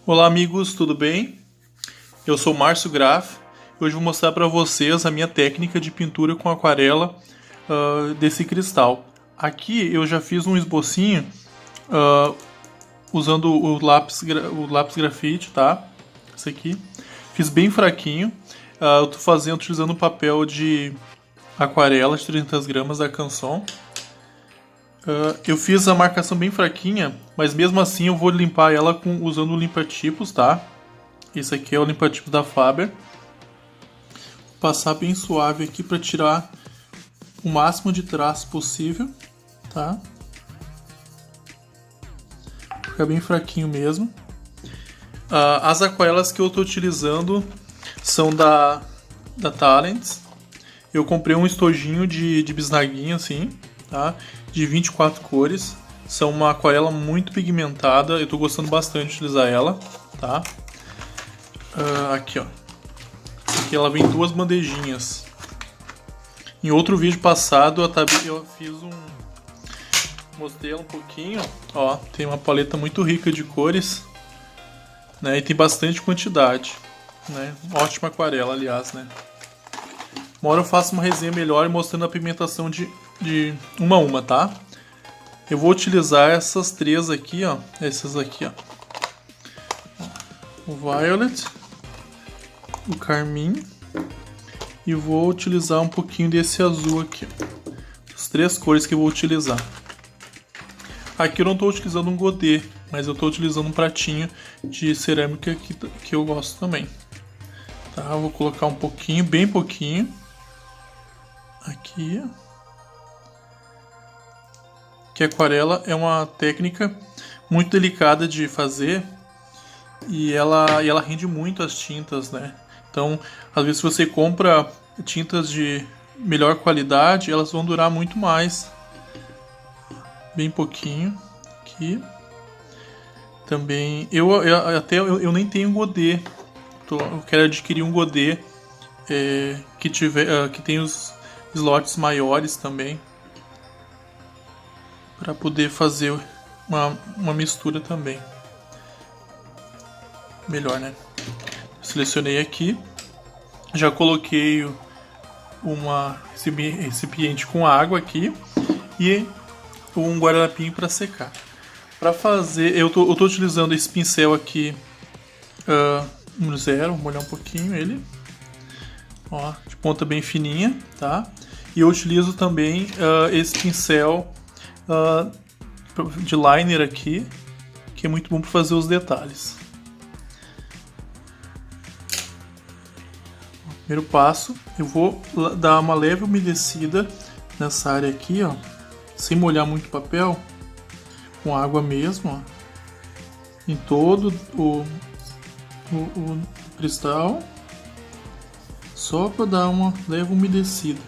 Olá amigos, tudo bem? Eu sou Márcio Graff e hoje vou mostrar para vocês a minha técnica de pintura com aquarela desse cristal. Aqui eu já fiz um esbocinho usando o lápis grafite, tá? Esse aqui. Fiz bem fraquinho. Eu tô fazendo utilizando um papel de aquarela de 300 gramas da Canson. Eu fiz a marcação bem fraquinha, mas mesmo assim eu vou limpar ela usando o limpa-tipos, tá? Esse aqui é o limpa-tipos da Faber. Vou passar bem suave aqui para tirar o máximo de traço possível, tá? Fica bem fraquinho mesmo. As aquarelas que eu estou utilizando são da Talents. Eu comprei um estojinho de bisnaguinha assim, tá? De 24 cores. São uma aquarela muito pigmentada. Eu estou gostando bastante de utilizar ela, tá? Aqui, ó. Aqui ela vem em duas bandejinhas. Em outro vídeo passado eu fiz mostrei ela um pouquinho. Ó, tem uma paleta muito rica de cores, né? E tem bastante quantidade, né? Ótima aquarela, aliás, né? Uma hora eu faço uma resenha melhor mostrando a pigmentação de uma a uma, tá? Eu vou utilizar essas três aqui, ó. Essas aqui, ó. O Violet, o Carmim e vou utilizar um pouquinho desse azul aqui. As três cores que eu vou utilizar. Aqui eu não estou utilizando um godê, mas eu estou utilizando um pratinho de cerâmica que eu gosto também. Tá, vou colocar um pouquinho, bem pouquinho. Aqui. Que aquarela é uma técnica muito delicada de fazer e ela rende muito as tintas, né? Então, às vezes se você compra tintas de melhor qualidade, elas vão durar muito mais. Bem pouquinho aqui. Também eu nem tenho godê. Eu quero adquirir um godê que tem os slots maiores também, para poder fazer uma mistura também melhor, né? Selecionei aqui, já coloquei esse recipiente com água aqui e um guardanapinho para secar. Para fazer, eu tô utilizando esse pincel aqui número 0, vou molhar um pouquinho ele, ó, de ponta bem fininha, tá? E eu utilizo também esse pincel de liner aqui, que é muito bom para fazer os detalhes. Primeiro passo, eu vou dar uma leve umedecida nessa área aqui, ó, sem molhar muito o papel, com água mesmo, ó, em todo o cristal, só para dar uma leve umedecida.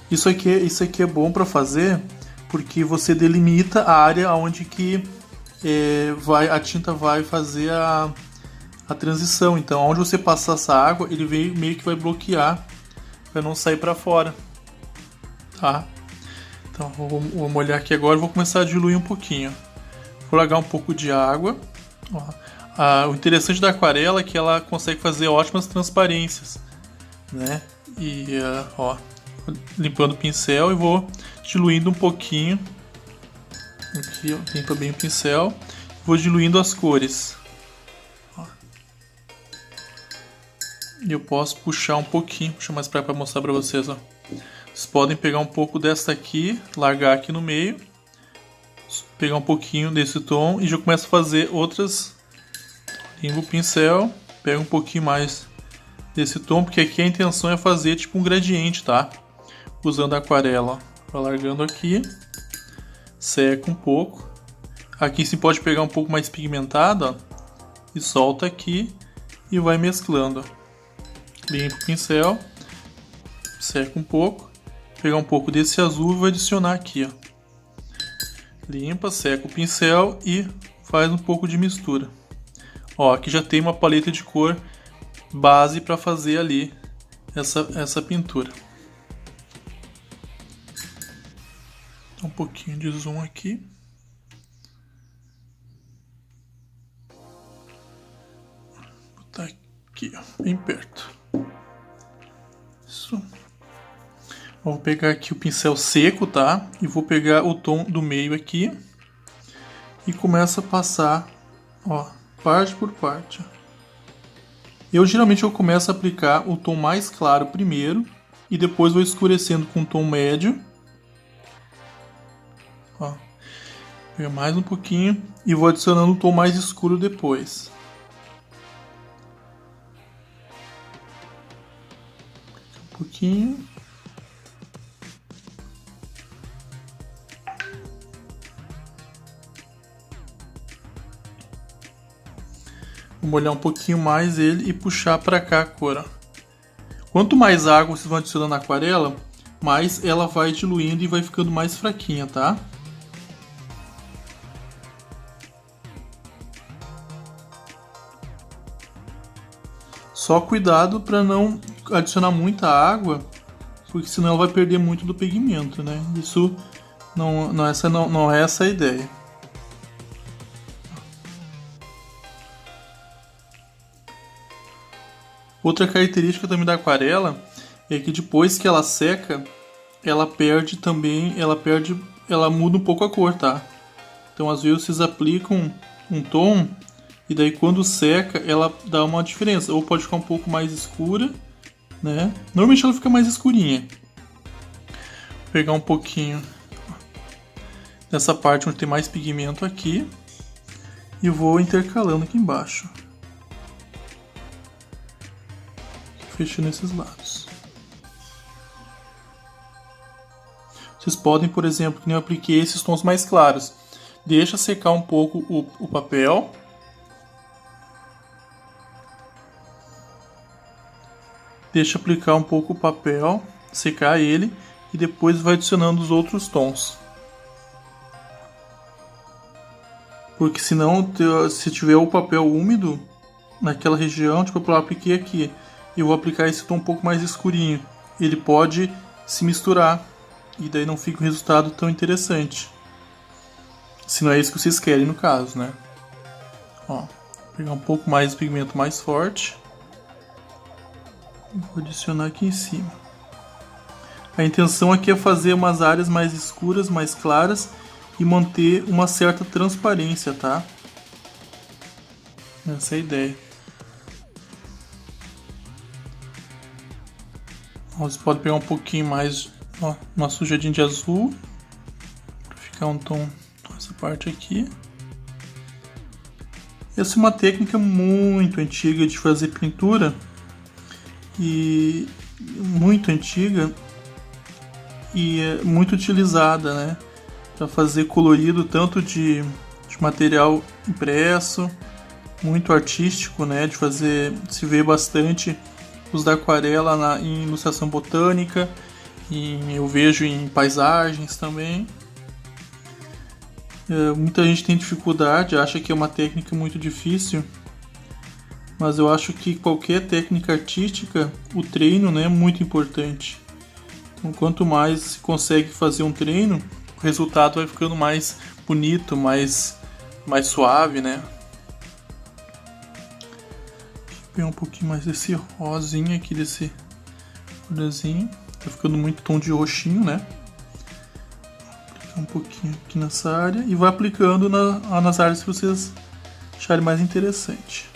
Isso aqui é bom para fazer porque você delimita a área onde que a tinta vai fazer a transição. Então, onde você passar essa água, ele meio que vai bloquear para não sair para fora, tá? Então, vou molhar aqui agora e vou começar a diluir um pouquinho. Vou largar um pouco de água. Ó. O interessante da aquarela é que ela consegue fazer ótimas transparências, né? E, ó, limpando o pincel e vou diluindo um pouquinho. Aqui, ó, limpa bem o pincel. Vou diluindo as cores. E eu posso puxar um pouquinho, puxar mais para mostrar para vocês, ó. Vocês podem pegar um pouco dessa aqui, largar aqui no meio, pegar um pouquinho desse tom e já começo a fazer outras. Limpo o pincel, pego um pouquinho mais desse tom, porque aqui a intenção é fazer tipo um gradiente, tá? Usando a aquarela. Vai largando aqui, seca um pouco. Aqui você pode pegar um pouco mais pigmentado, ó, e solta aqui e vai mesclando. Limpa o pincel, seca um pouco, pegar um pouco desse azul e vou adicionar aqui, ó. Limpa, seca o pincel e faz um pouco de mistura. Ó, aqui já tem uma paleta de cor base para fazer ali essa pintura. Um pouquinho de zoom aqui. bem perto. Isso. Vou pegar aqui o pincel seco, tá? E vou pegar o tom do meio aqui. E começo a passar, ó, parte por parte. Geralmente eu começo a aplicar o tom mais claro primeiro. E depois vou escurecendo com o tom médio. Ó. Pega mais um pouquinho. E vou adicionando o tom mais escuro depois. Um pouquinho. Vou molhar um pouquinho mais ele e puxar para cá a cor. Ó. Quanto mais água vocês vão adicionando na aquarela, mais ela vai diluindo e vai ficando mais fraquinha, tá? Só cuidado para não adicionar muita água, porque senão ela vai perder muito do pigmento, né? Isso não é essa a ideia. Outra característica também da aquarela é que depois que ela seca, ela muda um pouco a cor, tá? Então às vezes vocês aplicam um tom e daí quando seca ela dá uma diferença, ou pode ficar um pouco mais escura, né? Normalmente ela fica mais escurinha. Vou pegar um pouquinho dessa parte onde tem mais pigmento aqui e vou intercalando aqui embaixo. Fechando esses lados. Vocês podem, por exemplo, que nem eu apliquei esses tons mais claros. Deixa secar um pouco o papel. Deixa aplicar um pouco o papel, secar ele e depois vai adicionando os outros tons. Porque senão, se tiver o papel úmido naquela região, tipo eu apliquei aqui, e eu vou aplicar esse tom um pouco mais escurinho, ele pode se misturar e daí não fica um resultado tão interessante. Se não é isso que vocês querem no caso, né? Ó, vou pegar um pouco mais de pigmento mais forte. Vou adicionar aqui em cima. A intenção aqui é fazer umas áreas mais escuras, mais claras e manter uma certa transparência, tá? Essa é a ideia. Você pode pegar um pouquinho mais, ó, uma sujadinha de azul, para ficar um tom essa parte aqui. Essa é uma técnica muito antiga de fazer pintura e muito antiga e é muito utilizada, né, para fazer colorido tanto de material impresso, muito artístico, né, de fazer, se vê bastante os da aquarela em ilustração botânica, eu vejo em paisagens também. Muita gente tem dificuldade, acha que é uma técnica muito difícil, mas eu acho que qualquer técnica artística, o treino, né, é muito importante. Então, quanto mais se consegue fazer um treino, o resultado vai ficando mais bonito, mais suave, né? Pegar um pouquinho mais desse rosinha aqui, desse rosinho. Tá ficando muito tom de roxinho, né? Aplicar um pouquinho aqui nessa área e vai aplicando nas áreas que vocês acharem mais interessante.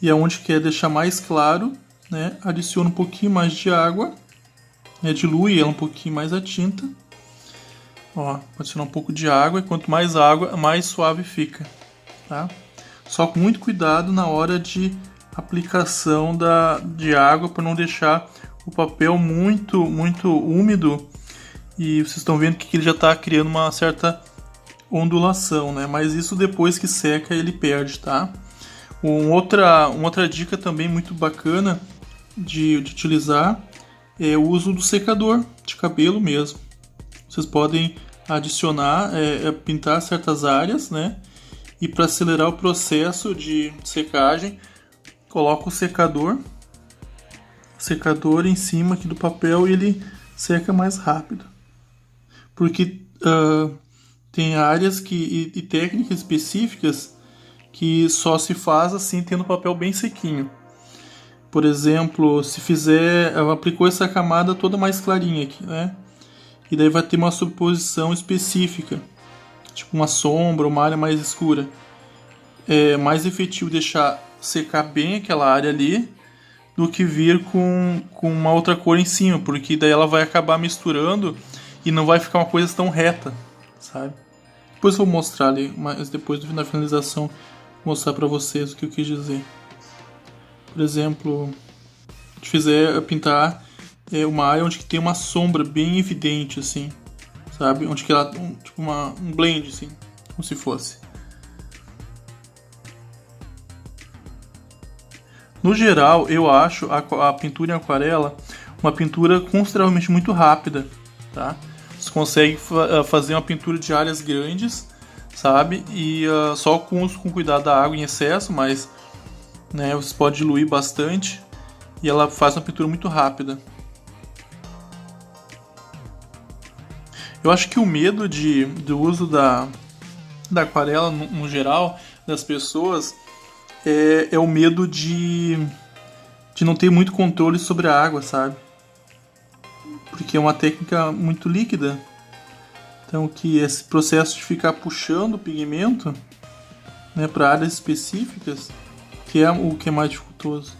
E aonde quer deixar mais claro, né? Adiciona um pouquinho mais de água, né? Dilui ela um pouquinho mais a tinta. Ó, adicionar um pouco de água e quanto mais água, mais suave fica, tá? Só com muito cuidado na hora de aplicação de água para não deixar o papel muito úmido e vocês estão vendo que ele já está criando uma certa ondulação, né? Mas isso depois que seca ele perde, tá? Uma outra dica também muito bacana de utilizar é o uso do secador de cabelo mesmo. Vocês podem adicionar, pintar certas áreas, né? E para acelerar o processo de secagem, coloca o secador em cima aqui do papel e ele seca mais rápido. Porque tem áreas e técnicas específicas que só se faz assim tendo o papel bem sequinho. Por exemplo, se fizer, ela aplicou essa camada toda mais clarinha aqui, né? E daí vai ter uma sobreposição específica, tipo uma sombra, uma área mais escura. É mais efetivo deixar secar bem aquela área ali do que vir com uma outra cor em cima, porque daí ela vai acabar misturando e não vai ficar uma coisa tão reta, sabe? Depois eu vou mostrar ali, mas depois da finalização, mostrar para vocês o que eu quis dizer. Por exemplo, se fizer pintar uma área onde tem uma sombra bem evidente, assim, sabe? Onde que ela tipo um blend, assim, como se fosse. No geral, eu acho a pintura em aquarela uma pintura consideravelmente muito rápida, tá? Você consegue fazer uma pintura de áreas grandes, sabe? E só com cuidado da água em excesso, mas né, você pode diluir bastante e ela faz uma pintura muito rápida. Eu acho que o medo do uso da aquarela no geral das pessoas é o medo de não ter muito controle sobre a água, sabe? Porque é uma técnica muito líquida. Então que esse processo de ficar puxando o pigmento, né, para áreas específicas, que é o que é mais dificultoso.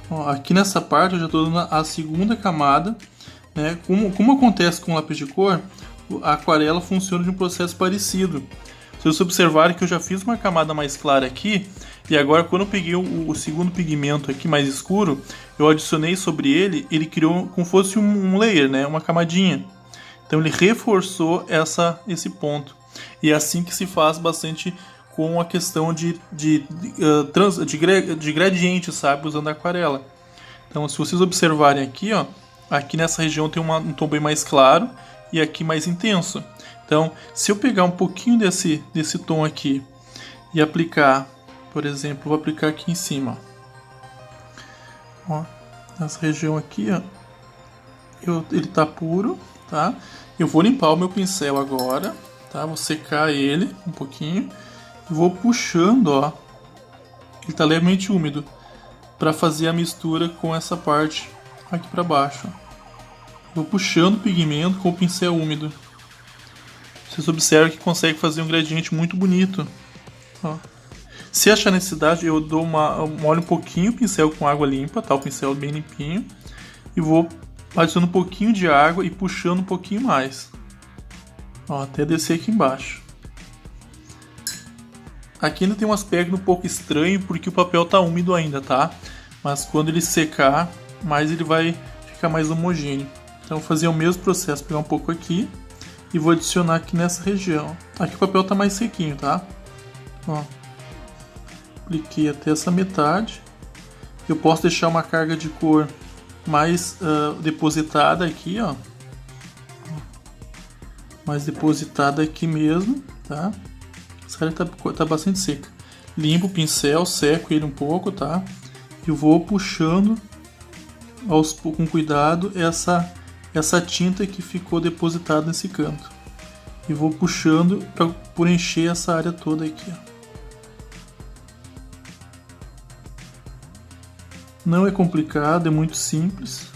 Ó, aqui nessa parte eu já estou dando a segunda camada, né? Como acontece com o lápis de cor, a aquarela funciona de um processo parecido. Se vocês observarem que eu já fiz uma camada mais clara aqui, e agora quando eu peguei o segundo pigmento aqui mais escuro, eu adicionei sobre ele, ele criou como fosse um layer, né? Uma camadinha. Então ele reforçou esse ponto. E é assim que se faz bastante com a questão de gradiente, sabe? Usando a aquarela. Então se vocês observarem aqui, ó, aqui nessa região tem um tom bem mais claro e aqui mais intenso. Então, se eu pegar um pouquinho desse tom aqui e aplicar, por exemplo, vou aplicar aqui em cima, ó, nessa região aqui, ó, ele tá puro, tá? Eu vou limpar o meu pincel agora, tá? Vou secar ele um pouquinho e vou puxando, ó, ele tá levemente úmido, para fazer a mistura com essa parte aqui para baixo. Ó. Vou puxando o pigmento com o pincel úmido. Vocês observam que consegue fazer um gradiente muito bonito. Ó. Se achar necessidade, eu molho um pouquinho o pincel com água limpa, tá? O pincel bem limpinho. E vou adicionando um pouquinho de água e puxando um pouquinho mais. Ó, até descer aqui embaixo. Aqui ainda tem um aspecto um pouco estranho, porque o papel tá úmido ainda, tá? Mas quando ele secar, ele vai ficar mais homogêneo. Então vou fazer o mesmo processo, pegar um pouco aqui e vou adicionar aqui nessa região. Aqui o papel tá mais sequinho, tá? Ó, apliquei até essa metade. Eu posso deixar uma carga de cor mais depositada aqui, ó. Mais depositada aqui mesmo, tá? Essa área tá bastante seca. Limpo o pincel, seco ele um pouco, tá? E vou puxando com cuidado essa tinta que ficou depositada nesse canto. E vou puxando para preencher essa área toda aqui, ó. Não é complicado, é muito simples.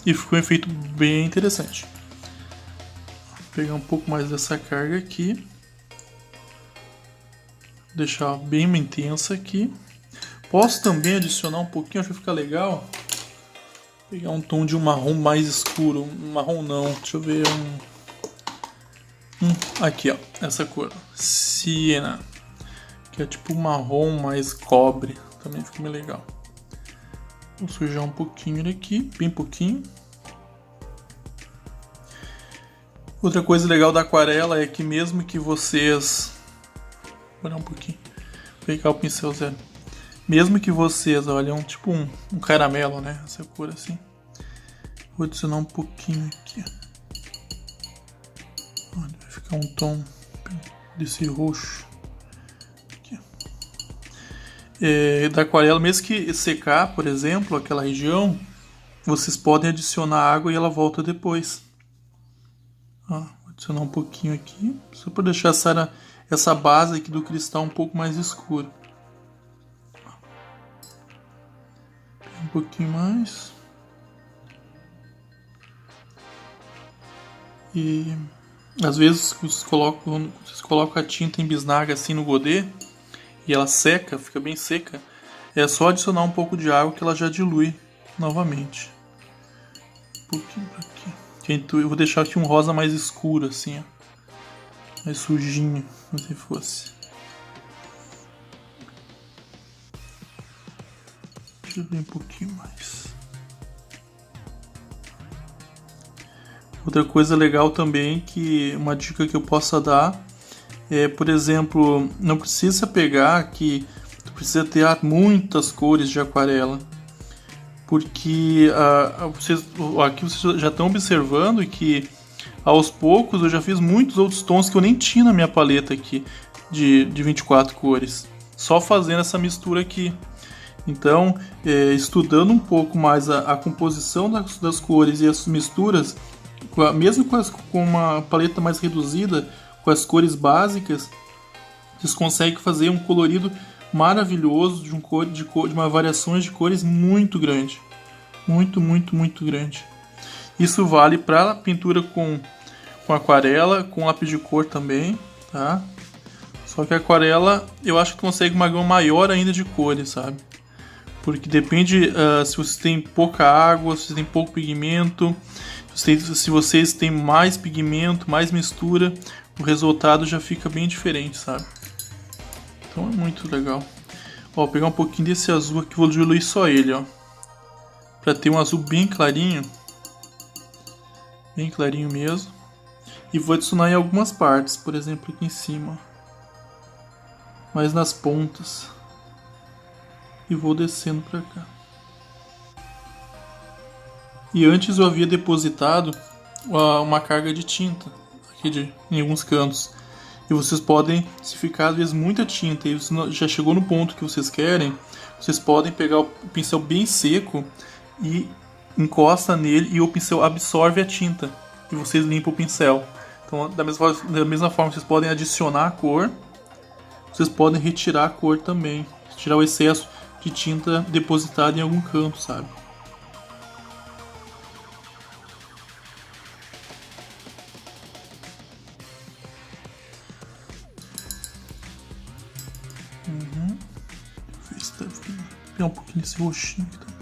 E ficou um efeito bem interessante. Vou pegar um pouco mais dessa carga aqui. Deixar bem intensa aqui. Posso também adicionar um pouquinho, acho que fica legal. Pegar um tom de um marrom mais escuro. Um marrom não, deixa eu ver. Aqui, ó, essa cor. Siena. Que é tipo um marrom mais cobre. Também fica bem legal. Vou sujar um pouquinho ele aqui, bem pouquinho. Outra coisa legal da aquarela é que mesmo que vocês... Vou olhar um pouquinho. Vou pegar o pincel zero. Mesmo que vocês olhem tipo um caramelo, né? Essa cor assim. Vou adicionar um pouquinho aqui. Olha, vai ficar um tom desse roxo. Aqui. Da aquarela, mesmo que secar, por exemplo, aquela região, vocês podem adicionar água e ela volta depois. Ó, vou Adicionar um pouquinho aqui, só para deixar essa base aqui do cristal um pouco mais escura. Um pouquinho mais. E às vezes vocês colocam a tinta em bisnaga assim no godê e ela seca, fica bem seca. É só adicionar um pouco de água que ela já dilui novamente. Um pouquinho pra aqui. Eu vou deixar aqui um rosa mais escuro assim, ó. Mais sujinho, como se fosse. Deixa eu ver um pouquinho mais. Outra coisa legal também, que uma dica que eu possa dar é, por exemplo, não precisa pegar que tu precisa ter muitas cores de aquarela, porque aqui vocês já estão observando que aos poucos eu já fiz muitos outros tons que eu nem tinha na minha paleta aqui de 24 cores, só fazendo essa mistura aqui. Então, estudando um pouco mais a composição das cores e as misturas, mesmo com uma paleta mais reduzida, com as cores básicas, vocês conseguem fazer um colorido maravilhoso de uma variações de cores muito grande. Muito, muito, muito grande. Isso vale para pintura com aquarela, com lápis de cor também, tá? Só que a aquarela eu acho que consegue uma gama maior ainda de cores, sabe? Porque depende se você tem pouca água, se você tem pouco pigmento, se vocês têm mais pigmento, mais mistura, o resultado já fica bem diferente, sabe? Então é muito legal. Ó, vou pegar um pouquinho desse azul aqui, vou diluir só ele, ó. Pra ter um azul bem clarinho. Bem clarinho mesmo. E vou adicionar em algumas partes, por exemplo aqui em cima. Mais nas pontas. E vou descendo pra cá. E antes eu havia depositado uma carga de tinta aqui em alguns cantos. E vocês podem, se ficar às vezes muita tinta e você já chegou no ponto que vocês querem, vocês podem pegar o pincel bem seco e encosta nele e o pincel absorve a tinta. E vocês limpam o pincel. Então da mesma forma vocês podem adicionar a cor, vocês podem retirar a cor também. Tirar o excesso de tinta depositada em algum canto, sabe? Vou pegar um pouquinho desse roxinho aqui também.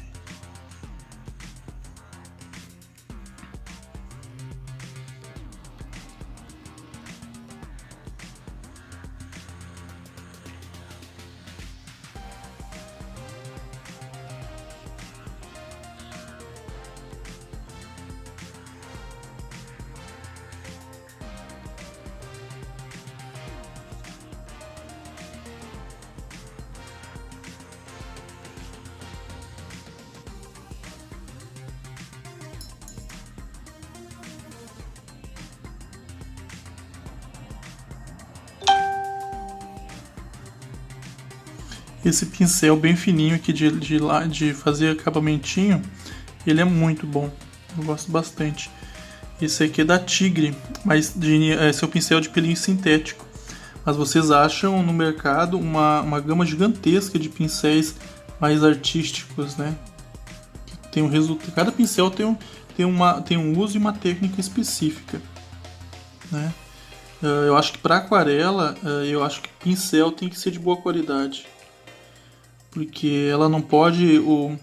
Esse pincel bem fininho aqui de fazer acabamentinho, ele é muito bom. Eu gosto bastante. Esse aqui é da Tigre, mas esse é o pincel de pelinho sintético. Mas vocês acham no mercado uma gama gigantesca de pincéis mais artísticos, né? Tem um resultado. Cada pincel tem um uso e uma técnica específica, né? Eu acho que para aquarela, eu acho que pincel tem que ser de boa qualidade. Porque ela não pode, o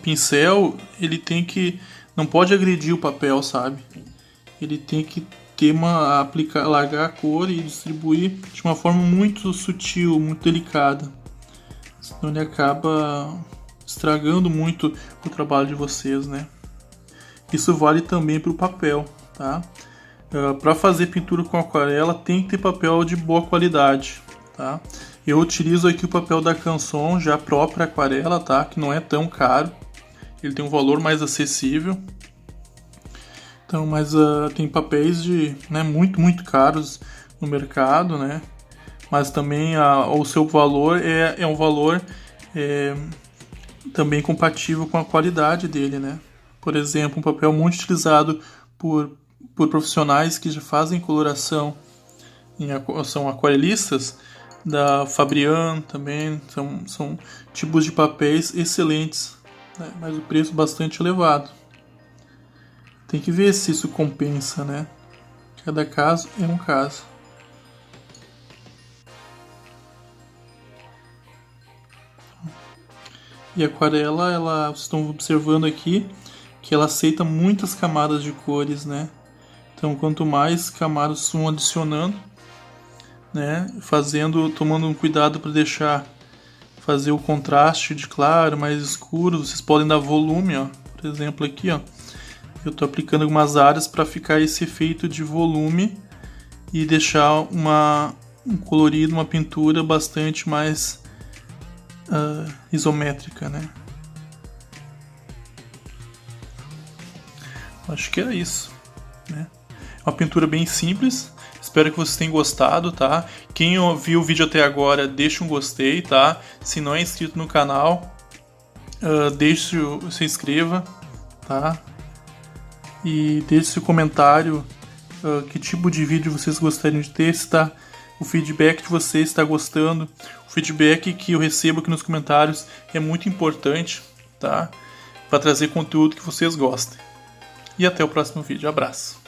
pincel, ele não pode agredir o papel, sabe? Ele tem que largar a cor e distribuir de uma forma muito sutil, muito delicada. Senão ele acaba estragando muito o trabalho de vocês, né? Isso vale também para o papel, tá? Para fazer pintura com aquarela tem que ter papel de boa qualidade, tá? Eu utilizo aqui o papel da Canson, já própria aquarela, tá? Que não é tão caro. Ele tem um valor mais acessível. Então, mas tem papéis muito, muito caros no mercado, né? Mas também o seu valor é um valor também compatível com a qualidade dele, né? Por exemplo, um papel muito utilizado por por profissionais que já fazem coloração, são aquarelistas, da Fabriano também, são tipos de papéis excelentes, né? Mas o preço bastante elevado. Tem que ver se isso compensa, né? Cada caso é um caso. E a aquarela, vocês estão observando aqui que ela aceita muitas camadas de cores, né? Então, quanto mais camadas vão adicionando, né, tomando um cuidado para fazer o contraste de claro, mais escuro. Vocês podem dar volume, ó. Por exemplo, aqui, ó, eu estou aplicando algumas áreas para ficar esse efeito de volume e deixar um colorido, uma pintura bastante mais isométrica, né? Acho que era isso, né? É uma pintura bem simples. Espero que vocês tenham gostado, tá? Quem viu o vídeo até agora, deixa um gostei, tá? Se não é inscrito no canal, se inscreva, tá? E deixe seu comentário, que tipo de vídeo vocês gostariam de ter, se tá, o feedback de vocês está gostando. O feedback que eu recebo aqui nos comentários é muito importante, tá? Para trazer conteúdo que vocês gostem. E até o próximo vídeo. Abraço!